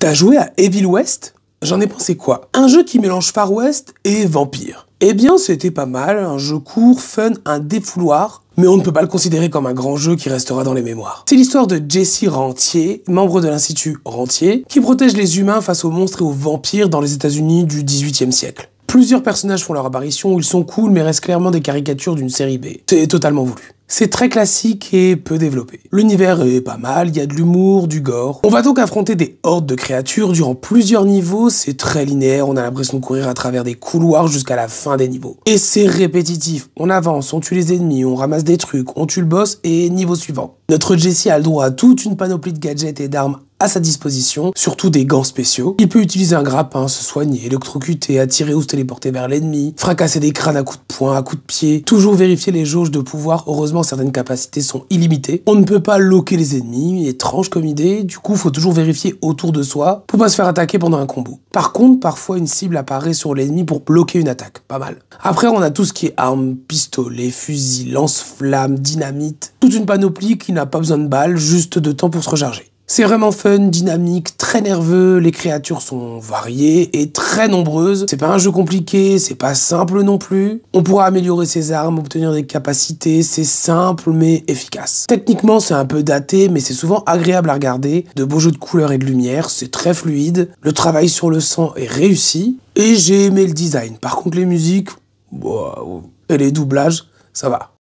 T'as joué à Evil West? J'en ai pensé quoi? Un jeu qui mélange Far West et vampire. Eh bien, c'était pas mal, un jeu court, fun, un défouloir, mais on ne peut pas le considérer comme un grand jeu qui restera dans les mémoires. C'est l'histoire de Jesse Rentier, membre de l'Institut Rentier, qui protège les humains face aux monstres et aux vampires dans les États-Unis du XVIIIe siècle. Plusieurs personnages font leur apparition, ils sont cool mais restent clairement des caricatures d'une série B. C'est totalement voulu. C'est très classique et peu développé. L'univers est pas mal, il y a de l'humour, du gore. On va donc affronter des hordes de créatures durant plusieurs niveaux, c'est très linéaire, on a l'impression de courir à travers des couloirs jusqu'à la fin des niveaux. Et c'est répétitif, on avance, on tue les ennemis, on ramasse des trucs, on tue le boss et niveau suivant. Notre Jesse a le droit à toute une panoplie de gadgets et d'armes à sa disposition, surtout des gants spéciaux. Il peut utiliser un grappin, se soigner, électrocuter, attirer ou se téléporter vers l'ennemi, fracasser des crânes à coups de poing, à coups de pied, toujours vérifier les jauges de pouvoir, heureusement certaines capacités sont illimitées. On ne peut pas loquer les ennemis, étrange comme idée, du coup faut toujours vérifier autour de soi pour pas se faire attaquer pendant un combo. Par contre, parfois une cible apparaît sur l'ennemi pour bloquer une attaque, pas mal. Après on a tout ce qui est armes, pistolets, fusils, lance-flammes, dynamite, toute une panoplie qui n'a pas besoin de balles, juste de temps pour se recharger. C'est vraiment fun, dynamique, très nerveux, les créatures sont variées et très nombreuses. C'est pas un jeu compliqué, c'est pas simple non plus. On pourra améliorer ses armes, obtenir des capacités, c'est simple mais efficace. Techniquement c'est un peu daté mais c'est souvent agréable à regarder. De beaux jeux de couleurs et de lumière, c'est très fluide. Le travail sur le sang est réussi et j'ai aimé le design. Par contre les musiques, et les doublages, ça va.